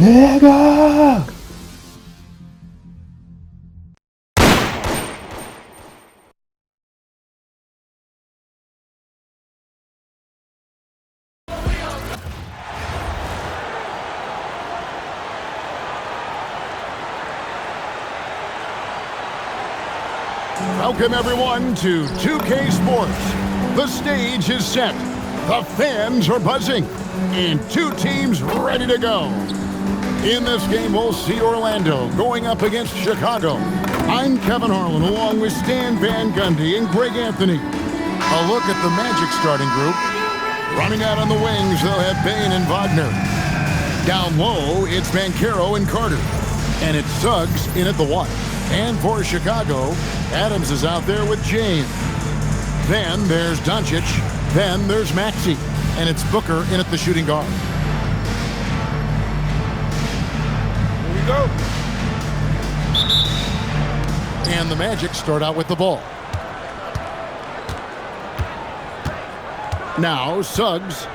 내가 Welcome everyone to 2K Sports. The stage is set. The fans are buzzing. And two teams ready to go. In this game, we'll see Orlando going up against Chicago. I'm Kevin Harlan along with Stan Van Gundy and Greg Anthony. A look at the Magic starting group. Running out on the wings, they'll have Bane and Wagner. Down low, it's Banchero and Carter. And it's Suggs in at the one. And for Chicago, Adams is out there with James. Then there's Doncic. Then there's Maxey. And it's Booker in at the shooting guard. Here we go. And the Magic start out with the ball. Now Suggs.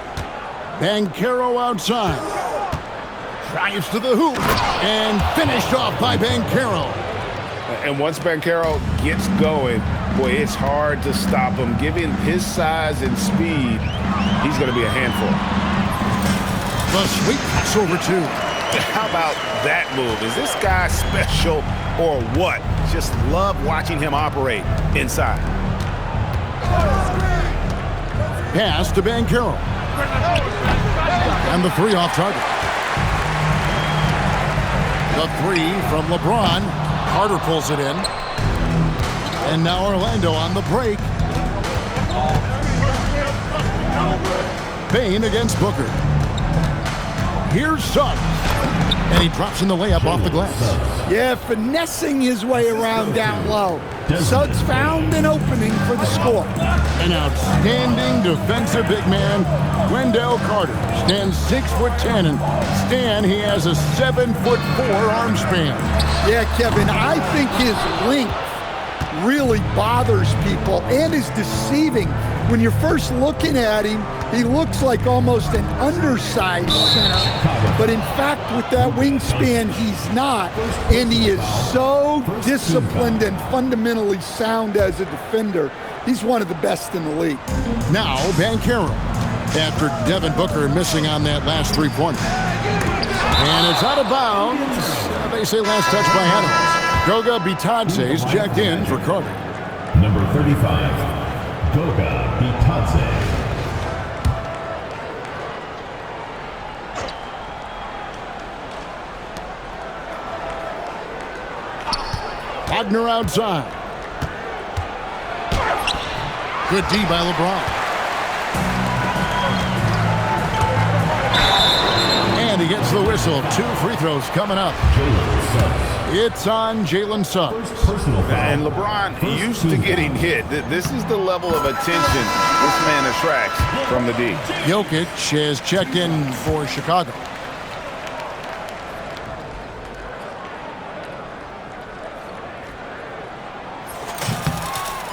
Banchero outside. Drives to the hoop. And finished off by Banchero. And once Banchero gets going, boy, it's hard to stop him. Given his size and speed, he's going to be a handful. The sweep pass over two. How about that move? Is this guy special or what? Just love watching him operate inside. Pass to Banchero. And the three off target. The three from LeBron. Carter pulls it in. And now Orlando on the break. Bane against Booker. Here's Suggs. And he drops in the layup off the glass. Yeah, finessing his way around down low. Suggs found an opening for the score. An outstanding defensive big man, Wendell Carter, stands 6'10", and Stan, he has a 7'4" arm span. Yeah, Kevin, I think his length really bothers people and is deceiving. When you're first looking at him, he looks like almost an undersized center. But in fact, with that wingspan, he's not. And he is so disciplined and fundamentally sound as a defender. He's one of the best in the league. Now, Banchero, after Devin Booker missing on that last three-pointer. And it's out of bounds. They say last touch by Adams. Goga Bitadze's checked in for Carter. number 35, Goga Bitadze. Wagner outside. Good D by LeBron. And he gets the whistle. 2 free throws coming up. It's on Jalen Suggs. And LeBron used to getting hit. This is the level of attention this man attracts from the D. Jokic has checked in for Chicago.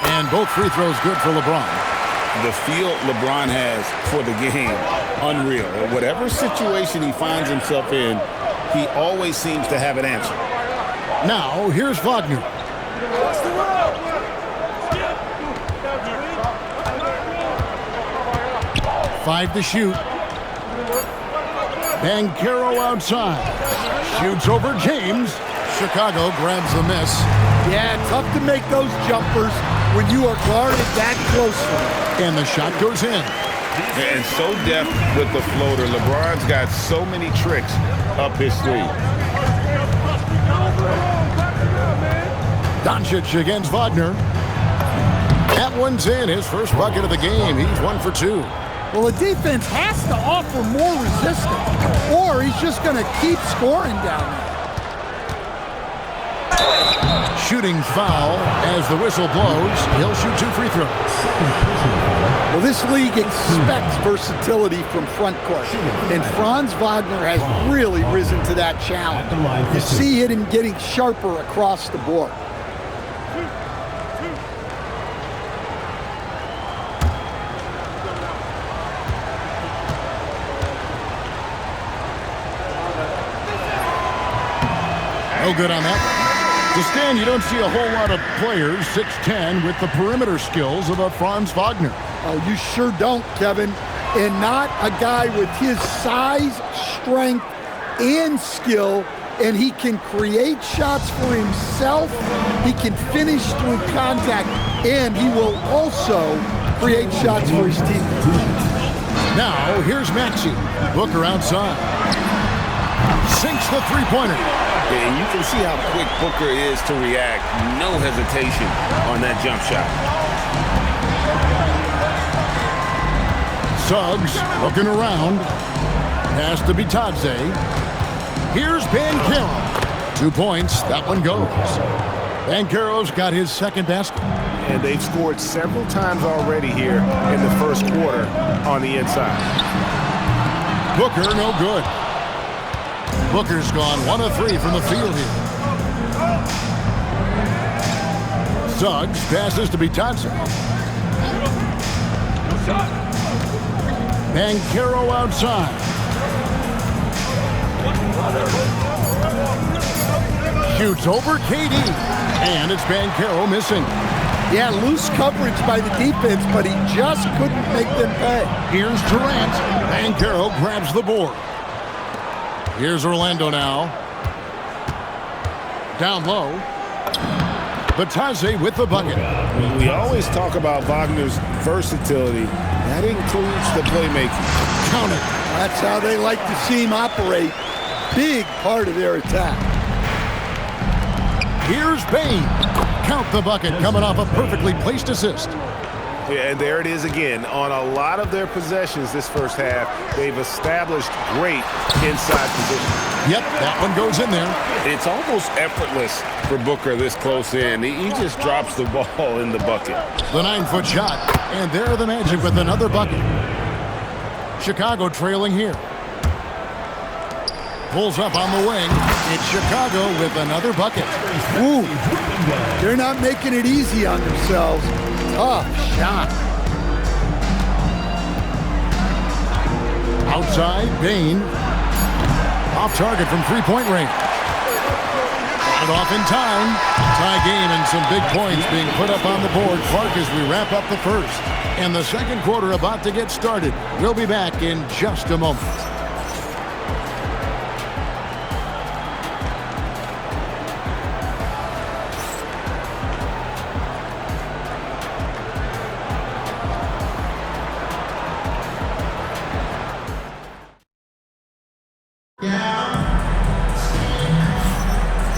And both free throws good for LeBron. The feel LeBron has for the game, unreal. Whatever situation he finds himself in, he always seems to have an answer. Now, here's Wagner. Five to shoot. Banchero outside. Shoots over James. Chicago grabs the miss. Yeah, tough to make those jumpers when you are guarded that closely. And the shot goes in. And so deft with the floater. LeBron's got so many tricks up his sleeve. Doncic against Wagner. That one's in. His first bucket of the game. He's 1 for 2. Well, the defense has to offer more resistance, or he's just going to keep scoring down there. Shooting foul as the whistle blows. He'll shoot 2 free throws. Well, this league expects versatility from front court, and Franz Wagner has really risen to that challenge. You see him getting sharper across the board. No good on that one. To stand, you don't see a whole lot of players 6'10" with the perimeter skills of a Franz Wagner. Oh, you sure don't, Kevin. And not a guy with his size, strength, and skill. And he can create shots for himself. He can finish through contact. And he will also create shots for his team. Now, here's Maxey. Booker outside. Sinks the three-pointer. And you can see how quick Booker is to react. No hesitation on that jump shot. Suggs looking around. Pass to Bitadze. Here's Banchero. 2 points. That one goes. Banchero's got his second basket. And they've scored several times already here in the first quarter on the inside. Booker, no good. Booker's gone 1 of 3 from the field here. Suggs passes to Bitadze. Banchero outside. Shoots over KD. And it's Banchero missing. Yeah, loose coverage by the defense, but he just couldn't make them pay. Here's Durant. Banchero grabs the board. Here's Orlando now. Down low. Bitadze with the bucket. We always talk about Wagner's versatility. That includes the playmaking. Count it. That's how they like to see him operate. Big part of their attack. Here's Bane. Count the bucket coming off a perfectly placed assist. Yeah, and there it is again. On a lot of their possessions this first half, they've established great inside position. Yep, that one goes in there. It's almost effortless for Booker this close in. He just drops the ball in the bucket. The 9-foot shot. And there the Magic with another bucket. Chicago trailing here. Pulls up on the wing. It's Chicago with another bucket. Ooh, they're not making it easy on themselves. Tough shot. Outside, Bane. Off target from three-point range. Got it off in time. Tie game and some big points being put up on the board. Clark as we wrap up the first. And the second quarter about to get started. We'll be back in just a moment.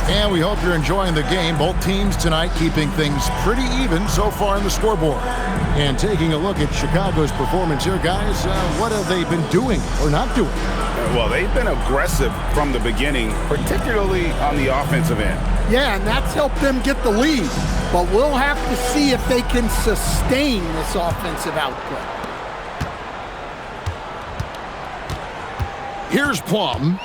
And we hope you're enjoying the game. Both teams tonight keeping things pretty even so far in the scoreboard. And taking a look at Chicago's performance here, guys, what have they been doing or not doing? Well, they've been aggressive from the beginning, particularly on the offensive end. Yeah, and that's helped them get the lead. But we'll have to see if they can sustain this offensive output. Here's Plum.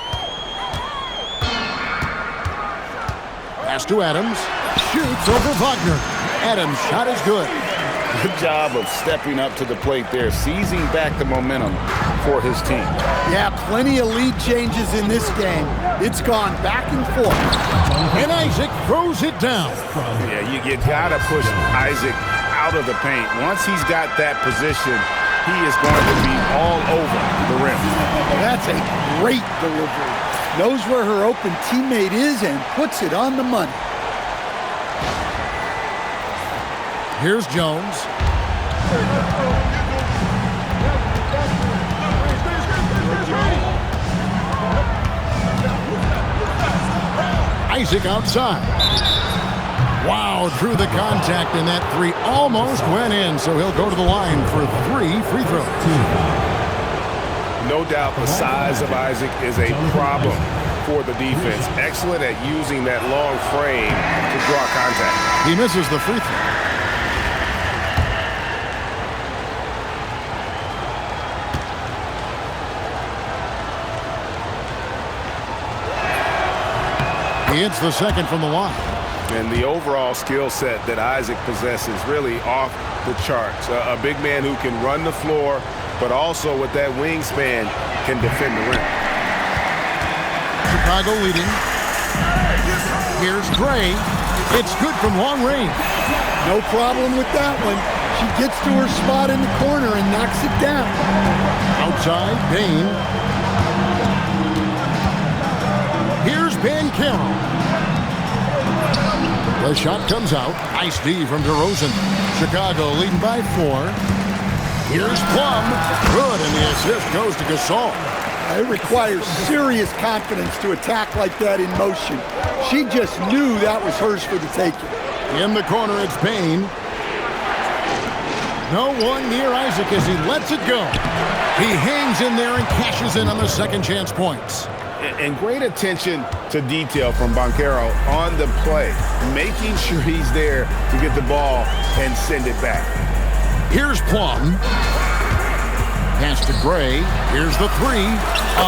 Pass to Adams. Shoots over Wagner. Adams' shot is good. Good job of stepping up to the plate there, seizing back the momentum for his team. Yeah, plenty of lead changes in this game. It's gone back and forth. And Isaac throws it down. Yeah, you got to push Isaac out of the paint. Once he's got that position, he is going to be all over the rim. That's a great delivery. Knows where her open teammate is and puts it on the money. Here's Jones. Isaac outside. Wow, through the contact, and that three almost went in, so he'll go to the line for 3 free throws. No doubt the size of Isaac is a problem for the defense. Excellent at using that long frame to draw contact. He misses the free throw. He hits the second from the line. And the overall skill set that Isaac possesses really off the charts. A big man who can run the floor, but also with that wingspan can defend the rim. Chicago leading. Here's Gray. It's good from long range. No problem with that one. She gets to her spot in the corner and knocks it down. Outside, Bain. Here's Carroll. The shot comes out. Nice D from DeRozan. Chicago leading by 4. Here's Plum. Good, and the assist goes to Gasol. It requires serious confidence to attack like that in motion. She just knew that was hers for the taking. In the corner, it's Bain. No one near Isaac as he lets it go. He hangs in there and cashes in on the second chance points. And great attention to detail from Banchero on the play, making sure he's there to get the ball and send it back. Here's Plum. Pass to Gray. Here's the 3.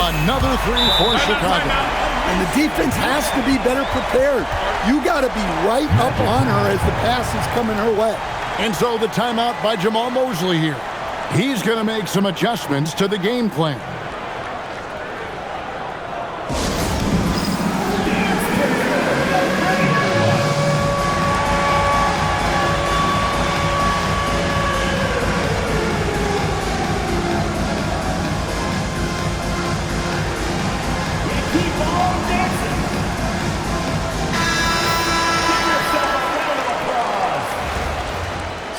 Another 3 for Chicago. And the defense has to be better prepared. You got to be right up on her as the pass is coming her way. And so the timeout by Jamal Mosley here. He's going to make some adjustments to the game plan.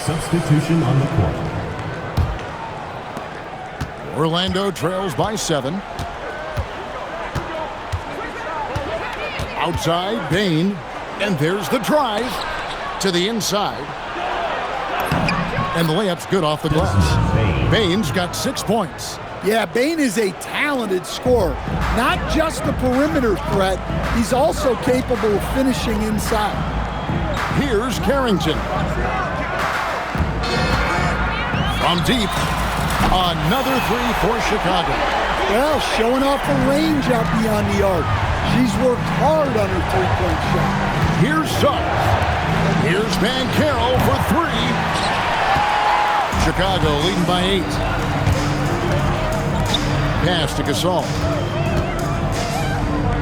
Substitution on the court. Orlando trails by 7. Outside, Bain. And there's the drive to the inside. And the layup's good off the glass. Bain's got 6 points. Yeah, Bain is a talented scorer. Not just a perimeter threat, he's also capable of finishing inside. Here's Carrington. From deep, another 3 for Chicago. Well, showing off the range out beyond the arc. She's worked hard on her three-point shot. Here's Suggs. Here's Banchero for 3. Chicago leading by 8. Pass to Gasol.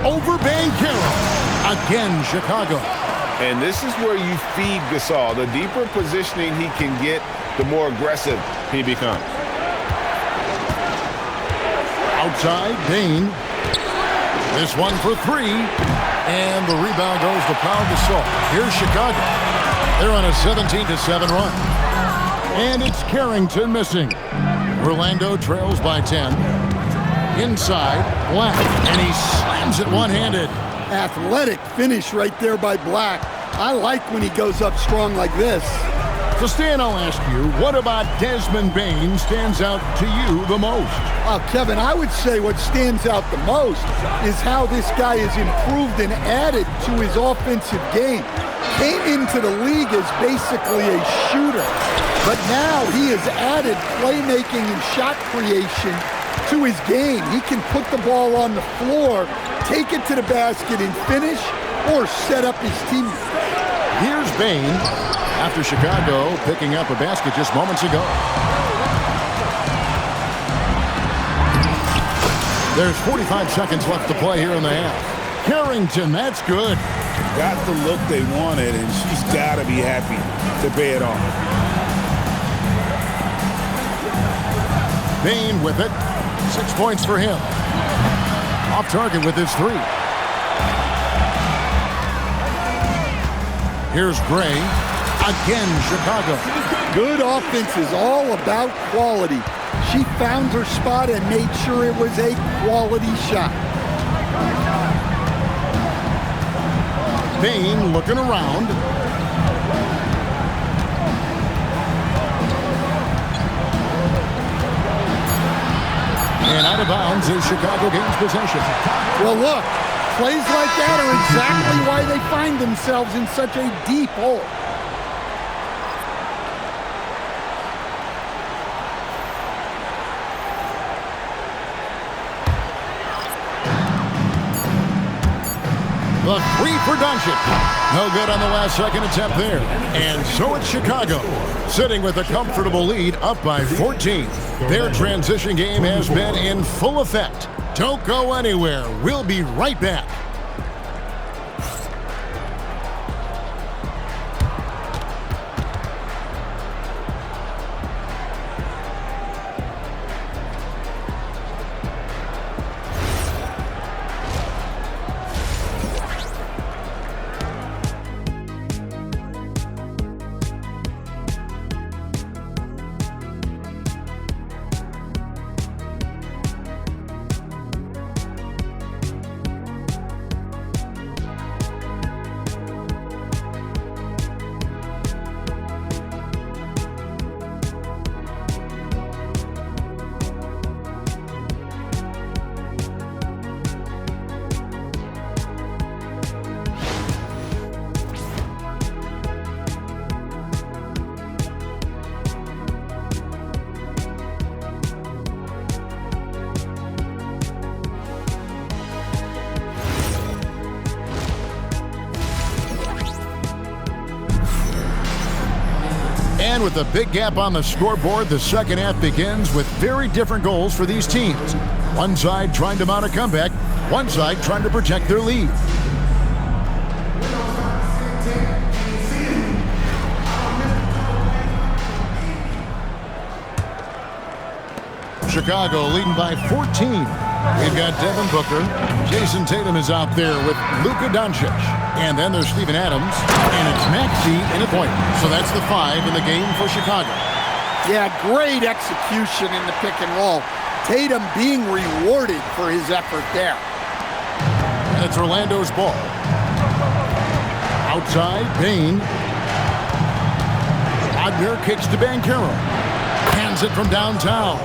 Over Banchero. Again, Chicago. And this is where you feed Gasol. The deeper positioning he can get, the more aggressive he becomes. Outside, Bain. This one for 3. And the rebound goes to Pau Gasol. Here's Chicago. They're on a 17-7 run. And it's Carrington missing. Orlando trails by 10. Inside, Black. And he slams it one-handed. Athletic finish right there by Black. I like when he goes up strong like this. So Stan, I'll ask you, what about Desmond Bain stands out to you the most? Kevin, I would say what stands out the most is how this guy has improved and added to his offensive game. Came into the league as basically a shooter, but now he has added playmaking and shot creation to his game. He can put the ball on the floor, take it to the basket and finish, or set up his teammates. Here's Bain after Chicago picking up a basket just moments ago. There's 45 seconds left to play here in the half. Carrington, that's good. Got the look they wanted, and she's got to be happy to pay it off. Bain with it. 6 points for him. Off target with his 3. Here's Gray. Again, Chicago. Good offense is all about quality. She found her spot and made sure it was a quality shot. Bain looking around. And out of bounds as Chicago gains possession. Well, look, plays like that are exactly why they find themselves in such a deep hole. The 3 for Doncic. No good on the last second attempt there. And so it's Chicago, sitting with a comfortable lead up by 14. Their transition game has been in full effect. Don't go anywhere. We'll be right back. And with a big gap on the scoreboard, the second half begins with very different goals for these teams. One side trying to mount a comeback, one side trying to protect their lead. Chicago leading by 14. We've got Devin Booker. Jason Tatum is out there with Luka Doncic. And then there's Steven Adams. And it's Maxey in a point. So that's the 5 in the game for Chicago. Yeah, great execution in the pick and roll. Tatum being rewarded for his effort there. And it's Orlando's ball. Outside, Bain. Wagner kicks to Banchero. Hands it from downtown.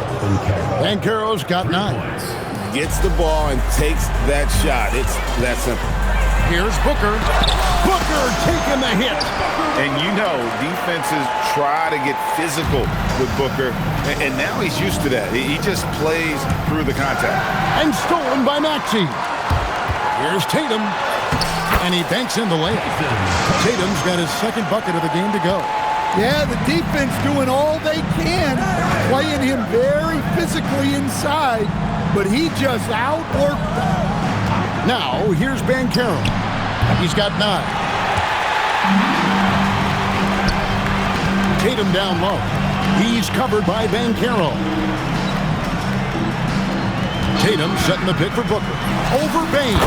Banchero's got 9. Gets the ball and takes that shot. It's that simple. Here's Booker. Booker taking the hit. And you know, defenses try to get physical with Booker, and now he's used to that. He just plays through the contact. And stolen by Maxey. Here's Tatum. And he banks in the layup. Tatum's got his second bucket of the game to go. Yeah, the defense doing all they can, playing him very physically inside, but he just outworked them. Now, here's Banchero. He's got 9. Tatum down low. He's covered by Banchero. Tatum setting the pick for Booker. Over Bain.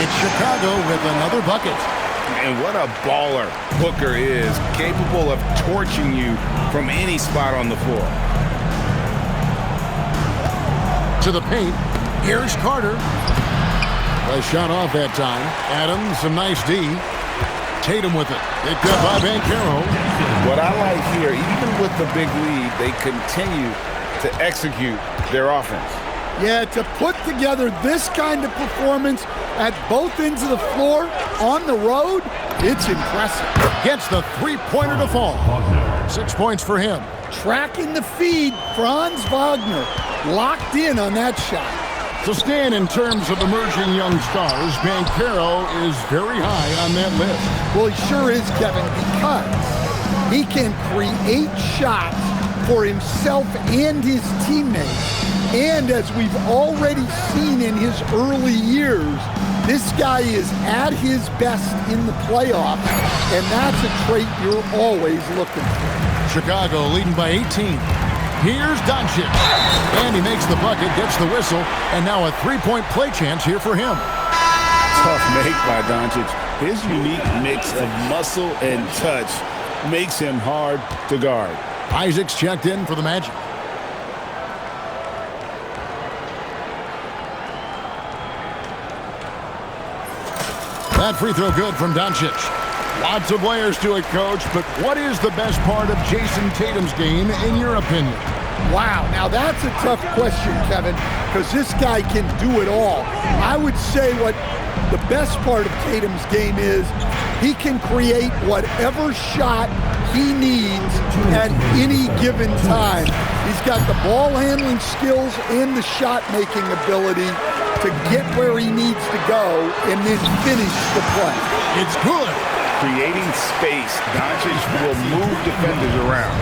It's Chicago with another bucket. And what a baller Booker is, capable of torching you from any spot on the floor. To the paint. Here's Carter. A shot off that time. Adams, some nice D. Tatum with it. Picked up by Banchero. What I like here, even with the big lead, they continue to execute their offense. Yeah, to put together this kind of performance at both ends of the floor on the road, it's impressive. Gets the three-pointer to fall. 6 points for him. Tracking the feed, Franz Wagner locked in on that shot. To stand in terms of emerging young stars, Banchero is very high on that list. Well, he sure is, Kevin, because he can create shots for himself and his teammates. And as we've already seen in his early years, this guy is at his best in the playoffs, and that's a trait you're always looking for. Chicago leading by 18. Here's Doncic. And he makes the bucket, gets the whistle, and now a three-point play chance here for him. Tough make by Doncic. His unique mix of muscle and touch makes him hard to guard. Isaac's checked in for the Magic. That free throw good from Doncic. Lots of layers to it, Coach, but what is the best part of Jason Tatum's game, in your opinion? Wow, now that's a tough question, Kevin, because this guy can do it all. I would say what the best part of Tatum's game is he can create whatever shot he needs at any given time. He's got the ball handling skills and the shot making ability to get where he needs to go and then finish the play. It's good. Creating space, Doncic will move defenders around.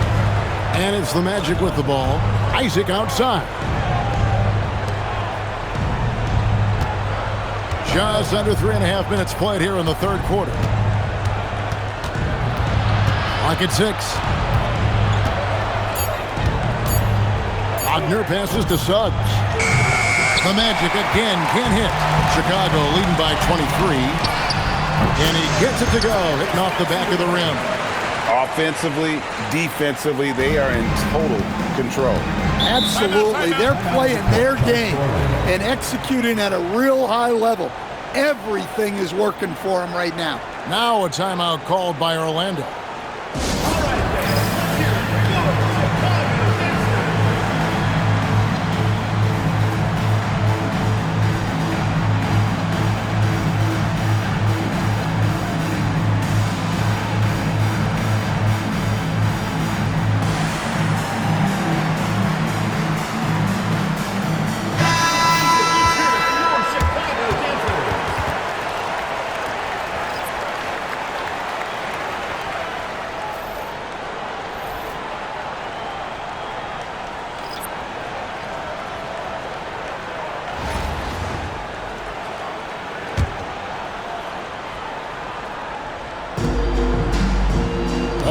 And it's the Magic with the ball. Isaac outside. Just under 3.5 minutes played here in the third quarter. Clock at 6. Wagner passes to Suggs. The Magic again can't hit. Chicago leading by 23. And he gets it to go, hitting off the back of the rim. Offensively, defensively, they are in total control. Absolutely. They're playing their game and executing at a real high level. Everything is working for them right now. Now a timeout called by Orlando.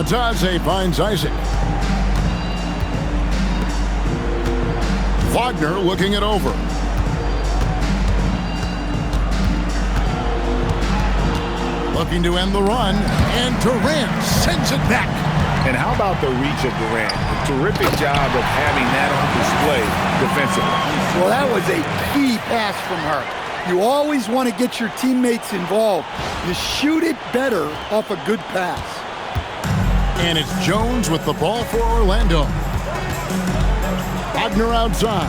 Bataze finds Isaac. Wagner looking it over. Looking to end the run, and Durant sends it back. And how about the reach of Durant? A terrific job of having that on display defensively. Well, that was a key pass from her. You always want to get your teammates involved. You shoot it better off a good pass. And it's Jones with the ball for Orlando. Wagner outside.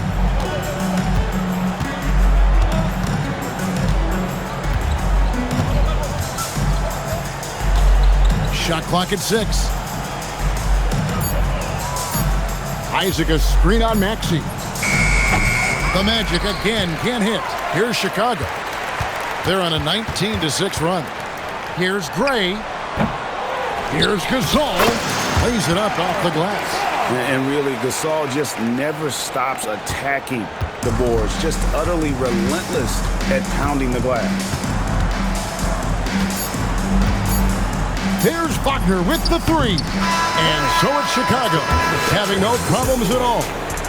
Shot clock at 6. Isaac a screen on Maxey. The Magic again can't hit. Here's Chicago. They're on a 19-6 run. Here's Gray. Here's Gasol. Lays it up off the glass. And really, Gasol just never stops attacking the boards. Just utterly relentless at pounding the glass. There's Wagner with the 3. And so it's Chicago, having no problems at all.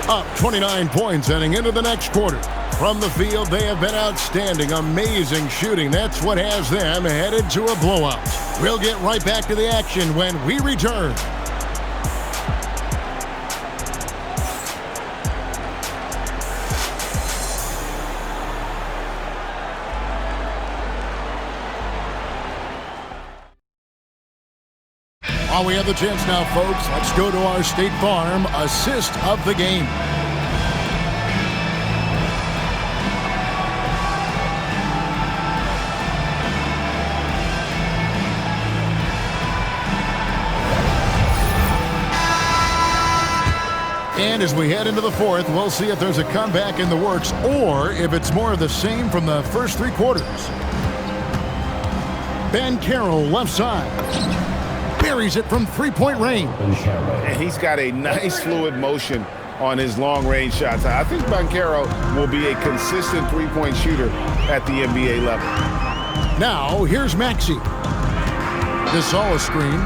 Up 29 points heading into the next quarter. From the field, they have been outstanding. Amazing shooting. That's what has them headed to a blowout. We'll get right back to the action when we return. While we have the chance now, folks, let's go to our State Farm assist of the game. And as we head into the fourth, we'll see if there's a comeback in the works or if it's more of the same from the first 3 quarters. Ben Carroll left side. Buries it from 3-point range. And he's got a nice fluid motion on his long-range shots. I think Banchero will be a consistent three-point shooter at the NBA level. Now, here's Maxey. Gasol a screen.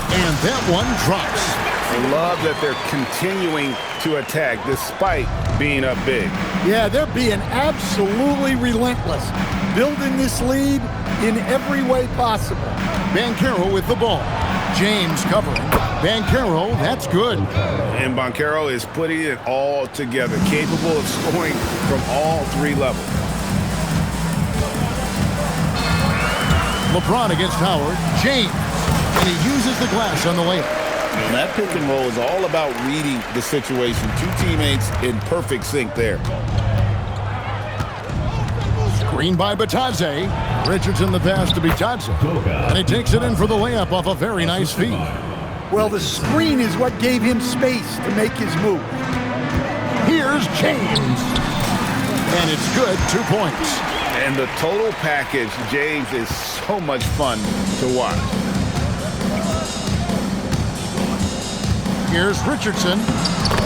And that one drops. I love that they're continuing to attack despite being up big. Yeah, they're being absolutely relentless. Building this lead in every way possible. Banchero with the ball. James covering. Banchero, that's good. And Banchero is putting it all together, capable of scoring from all 3 levels. LeBron against Howard. James. And he uses the glass on the layup. And that pick and roll is all about reading the situation. 2 teammates in perfect sync there. Screen by Bataze. Richardson the pass to Bataze. And he takes it in for the layup off a very nice feed. Well, the screen is what gave him space to make his move. Here's James. And it's good, 2 points. And the total package, James, is so much fun to watch. Here's Richardson.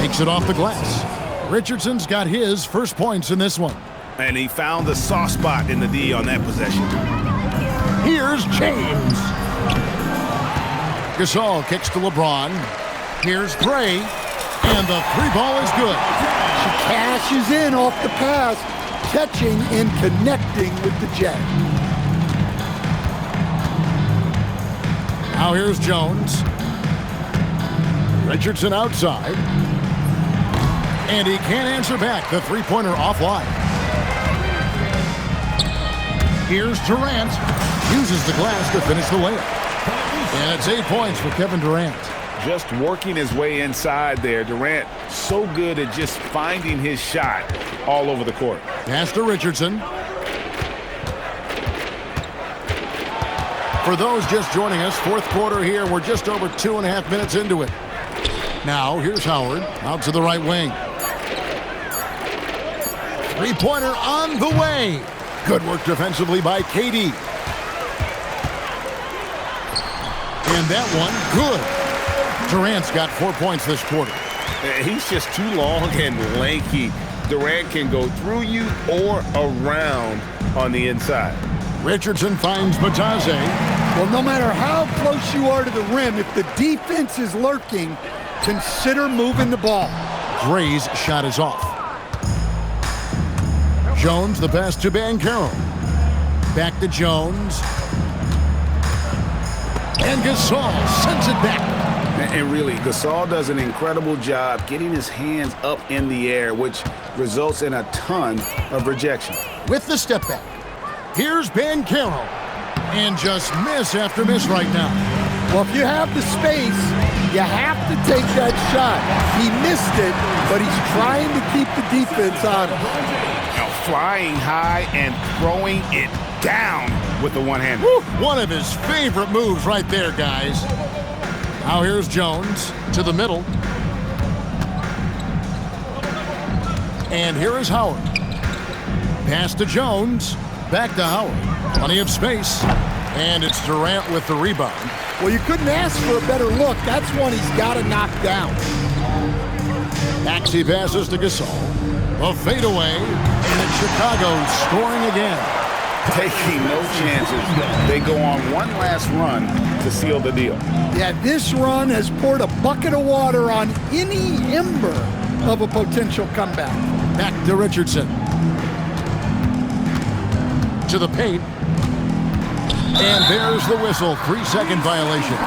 Takes it off the glass. Richardson's got his first points in this one. And he found the soft spot in the D on that possession. Here's James. Gasol kicks to LeBron. Here's Gray. And the 3-ball is good. She cashes in off the pass, catching and connecting with the Jet. Now here's Jones. Richardson outside. And he can't answer back. The 3-pointer offline. Here's Durant. Uses the glass to finish the layup. And it's 8 points for Kevin Durant. Just working his way inside there. Durant so good at just finding his shot all over the court. Pass to Richardson. For those just joining us, fourth quarter here. We're just over 2.5 minutes into it. Now, here's Howard out to the right wing. 3-pointer on the way. Good work defensively by KD. And that one, good. Durant's got 4 points this quarter. He's just too long and lanky. Durant can go through you or around on the inside. Richardson finds Bataze. Well, no matter how close you are to the rim, if the defense is lurking, consider moving the ball. Gray's shot is off. Jones, the pass to Banchero. Back to Jones. And Gasol sends it back. And really, Gasol does an incredible job getting his hands up in the air, which results in a ton of rejection. With the step back, here's Banchero. And just miss after miss right now. Well, if you have the space, you have to take that shot. He missed it, but he's trying to keep the defense on him. Now flying high and throwing it down with the one-hander. One of his favorite moves right there, guys. Now here's Jones to the middle. And here is Howard. Pass to Jones. Back to Howard. Plenty of space. And it's Durant with the rebound. Well, you couldn't ask for a better look. That's one he's got to knock down. Maxey passes to Gasol. A fadeaway. And it's Chicago scoring again. Taking no chances. They go on one last run to seal the deal. Yeah, this run has poured a bucket of water on any ember of a potential comeback. Back to Richardson. To the paint. And there's the whistle. 3-second violation.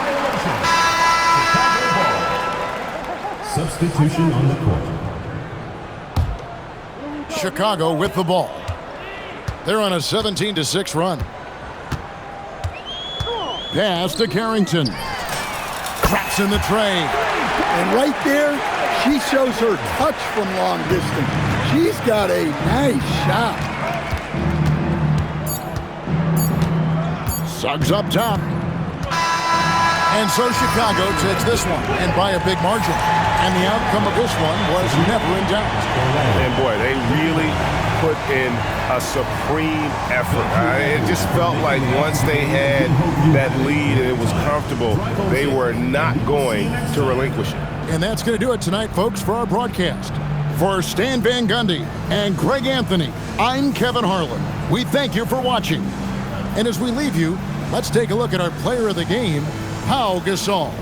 Substitution on the court. Chicago with the ball. They're on a 17-6 run. Pass to Carrington. Craps in the tray. And right there, she shows her touch from long distance. She's got a nice shot. Suggs up top. And so Chicago takes this one, and by a big margin. And the outcome of this one was never in doubt. And boy, they really put in a supreme effort. It just felt like once they had that lead and it was comfortable, they were not going to relinquish it. And that's going to do it tonight, folks, for our broadcast. For Stan Van Gundy and Greg Anthony, I'm Kevin Harlan. We thank you for watching. And as we leave you, let's take a look at our player of the game, Pau Gasol.